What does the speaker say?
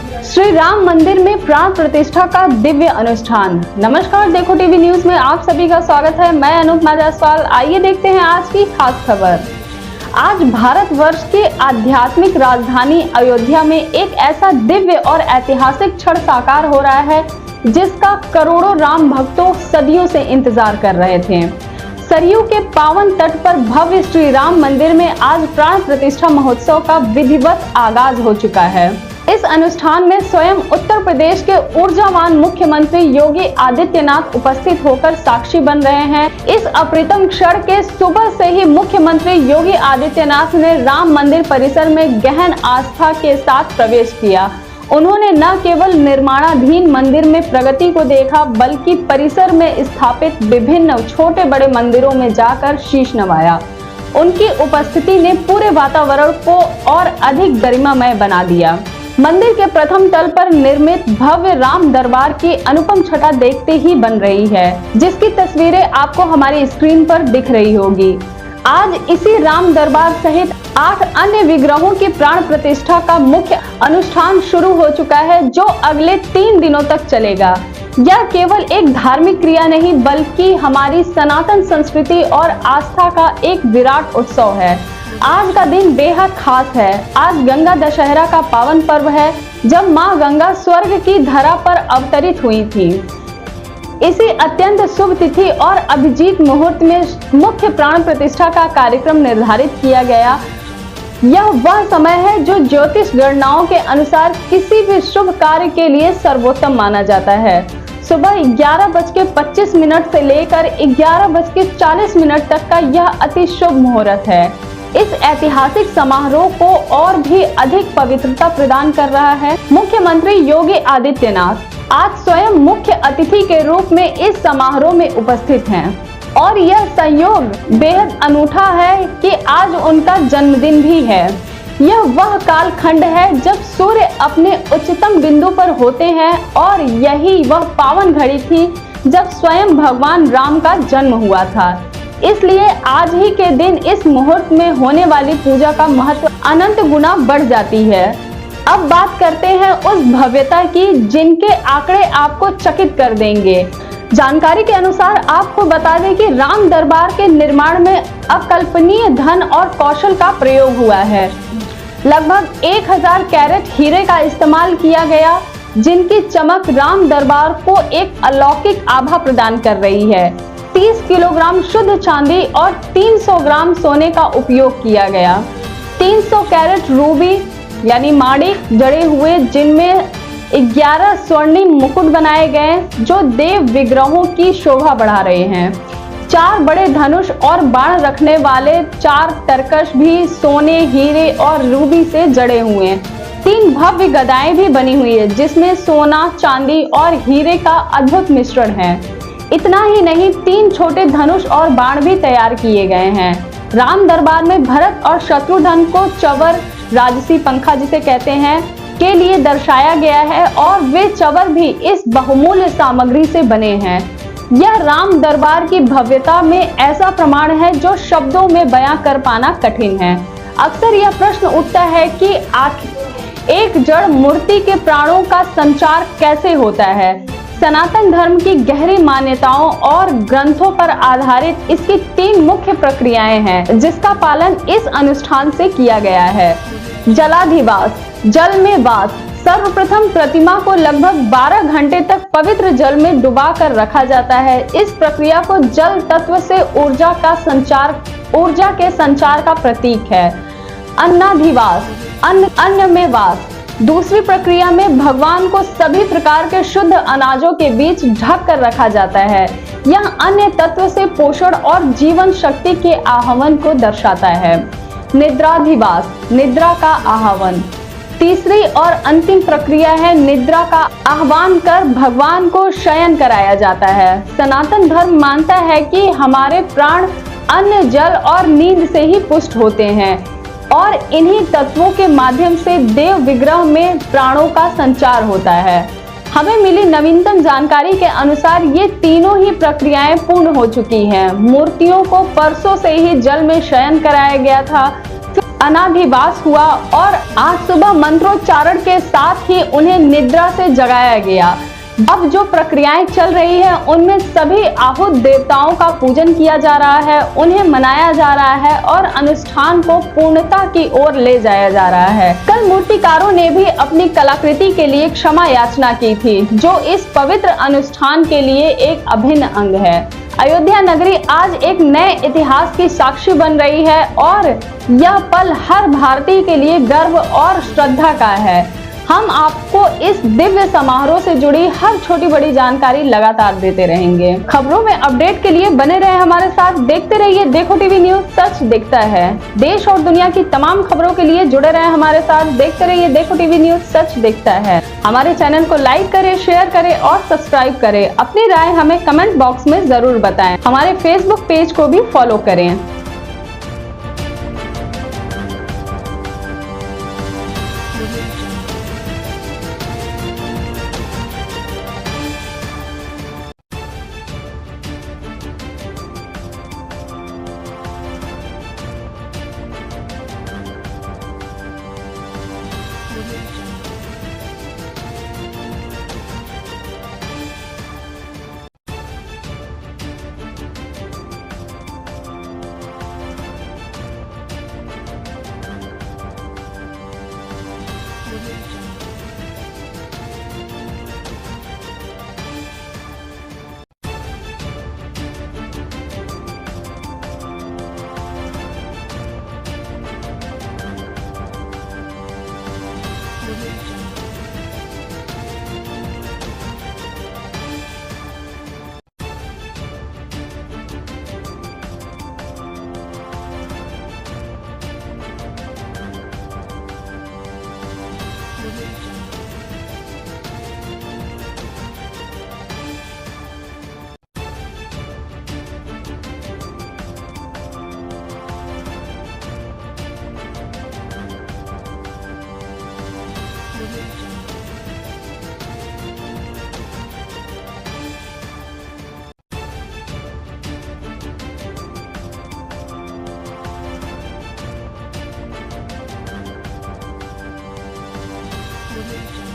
श्री राम मंदिर में प्राण प्रतिष्ठा का दिव्य अनुष्ठान। नमस्कार, देखो टीवी न्यूज में आप सभी का स्वागत है। मैं अनुपमा जायसवाल। आइए देखते हैं आज की खास खबर। आज भारतवर्ष की आध्यात्मिक राजधानी अयोध्या में एक ऐसा दिव्य और ऐतिहासिक क्षण साकार हो रहा है जिसका करोड़ों राम भक्तों सदियों से इंतजार कर रहे थे। सरयू के पावन तट पर भव्य श्री राम मंदिर में आज प्राण प्रतिष्ठा महोत्सव का विधिवत आगाज हो चुका है। इस अनुष्ठान में स्वयं उत्तर प्रदेश के ऊर्जावान मुख्यमंत्री योगी आदित्यनाथ उपस्थित होकर साक्षी बन रहे हैं। इस अप्रतिम क्षण के सुबह से ही मुख्यमंत्री योगी आदित्यनाथ ने राम मंदिर परिसर में गहन आस्था के साथ प्रवेश किया। उन्होंने न केवल निर्माणाधीन मंदिर में प्रगति को देखा, बल्कि परिसर में स्थापित विभिन्न छोटे बड़े मंदिरों में जाकर शीश नवाया। उनकी उपस्थिति ने पूरे वातावरण को और अधिक गरिमामय बना दिया। मंदिर के प्रथम तल पर निर्मित भव्य राम दरबार की अनुपम छटा देखते ही बन रही है, जिसकी तस्वीरें आपको हमारी स्क्रीन पर दिख रही होगी। आज इसी राम दरबार सहित 8 अन्य विग्रहों की प्राण प्रतिष्ठा का मुख्य अनुष्ठान शुरू हो चुका है, जो अगले 3 दिनों तक चलेगा। यह केवल एक धार्मिक क्रिया नहीं, बल्कि हमारी सनातन संस्कृति और आस्था का एक विराट उत्सव है। आज का दिन बेहद खास है। आज गंगा दशहरा का पावन पर्व है, जब मां गंगा स्वर्ग की धरा पर अवतरित हुई थी। इसी अत्यंत शुभ तिथि और अभिजीत मुहूर्त में मुख्य प्राण प्रतिष्ठा का कार्यक्रम निर्धारित किया गया। यह वह समय है जो ज्योतिष गणनाओं के अनुसार किसी भी शुभ कार्य के लिए सर्वोत्तम माना जाता है। सुबह 11:25 से लेकर 11:40 तक का यह अति शुभ मुहूर्त है। इस ऐतिहासिक समारोह को और भी अधिक पवित्रता प्रदान कर रहा है। मुख्यमंत्री योगी आदित्यनाथ आज स्वयं मुख्य अतिथि के रूप में इस समारोह में उपस्थित हैं और यह संयोग बेहद अनूठा है कि आज उनका जन्मदिन भी है। यह वह कालखंड है जब सूर्य अपने उच्चतम बिंदु पर होते हैं और यही वह पावन घड़ी थी जब स्वयं भगवान राम का जन्म हुआ था। इसलिए आज ही के दिन इस मुहूर्त में होने वाली पूजा का महत्व अनंत गुना बढ़ जाती है। अब बात करते हैं उस भव्यता की जिनके आंकड़े आपको चकित कर देंगे। जानकारी के अनुसार आपको बता दें कि राम दरबार के निर्माण में अकल्पनीय धन और कौशल का प्रयोग हुआ है। लगभग 1000 कैरेट हीरे का इस्तेमाल किया गया, जिनकी चमक राम दरबार को एक अलौकिक आभा प्रदान कर रही है। 30 किलोग्राम शुद्ध चांदी और 300 ग्राम सोने का उपयोग किया गया। 300 कैरेट रूबी यानी माणिक जड़े हुए, जिनमें 11 स्वर्णिम मुकुट बनाए गए जो देव विग्रहों की शोभा बढ़ा रहे हैं। 4 बड़े धनुष और बाण रखने वाले 4 तरकश भी सोने, हीरे और रूबी से जड़े हुए हैं। 3 भव्य गदाएं भी बनी हुई है, जिसमें सोना, चांदी और हीरे का अद्भुत मिश्रण है। इतना ही नहीं, 3 छोटे धनुष और बाण भी तैयार किए गए हैं। राम दरबार में भरत और शत्रुघ्न को चवर, राजसी पंखा जिसे कहते हैं, के लिए दर्शाया गया है और वे चवर भी इस बहुमूल्य सामग्री से बने हैं। यह राम दरबार की भव्यता में ऐसा प्रमाण है जो शब्दों में बयां कर पाना कठिन है। अक्सर यह प्रश्न उठता है कि आखिर एक जड़ मूर्ति के प्राणों का संचार कैसे होता है। सनातन धर्म की गहरी मान्यताओं और ग्रंथों पर आधारित इसकी 3 मुख्य प्रक्रियाएं हैं, जिसका पालन इस अनुष्ठान से किया गया है। जलाधिवास, जल में वास। सर्वप्रथम प्रतिमा को लगभग 12 घंटे तक पवित्र जल में डुबा कर रखा जाता है। इस प्रक्रिया को जल तत्व से ऊर्जा के संचार का प्रतीक है। अन्नाधिवास, अन्न में वास। दूसरी प्रक्रिया में भगवान को सभी प्रकार के शुद्ध अनाजों के बीच ढक कर रखा जाता है। यह अन्य तत्व से पोषण और जीवन शक्ति के आह्वान को दर्शाता है। निद्राधिवास, निद्रा का आह्वान। तीसरी और अंतिम प्रक्रिया है निद्रा का आह्वान कर भगवान को शयन कराया जाता है। सनातन धर्म मानता है कि हमारे प्राण अन्न, जल और नींद से ही पुष्ट होते हैं और इन्हीं तत्वों के माध्यम से देव विग्रह में प्राणों का संचार होता है। हमें मिली नवीनतम जानकारी के अनुसार ये तीनों ही प्रक्रियाएं पूर्ण हो चुकी हैं। मूर्तियों को परसों से ही जल में शयन कराया गया था। अनाधिवास हुआ और आज सुबह मंत्रोच्चारण के साथ ही उन्हें निद्रा से जगाया गया। अब जो प्रक्रियाएं चल रही है उनमें सभी आहूत देवताओं का पूजन किया जा रहा है, उन्हें मनाया जा रहा है और अनुष्ठान को पूर्णता की ओर ले जाया जा रहा है। कल मूर्तिकारों ने भी अपनी कलाकृति के लिए क्षमा याचना की थी, जो इस पवित्र अनुष्ठान के लिए एक अभिन्न अंग है। अयोध्या नगरी आज एक नए इतिहास की साक्षी बन रही है और यह पल हर भारतीय के लिए गर्व और श्रद्धा का है। हम आपको इस दिव्य समारोह से जुड़ी हर छोटी बड़ी जानकारी लगातार देते रहेंगे। खबरों में अपडेट के लिए बने रहे हमारे साथ, देखते रहिए देखो टीवी न्यूज, सच दिखता है। देश और दुनिया की तमाम खबरों के लिए जुड़े रहे हमारे साथ, देखते रहिए देखो टीवी न्यूज, सच दिखता है। हमारे चैनल को लाइक करें, शेयर करें और सब्सक्राइब करें। अपनी राय हमें कमेंट बॉक्स में जरूर बताएं। हमारे फेसबुक पेज को भी फॉलो करें। Thank you.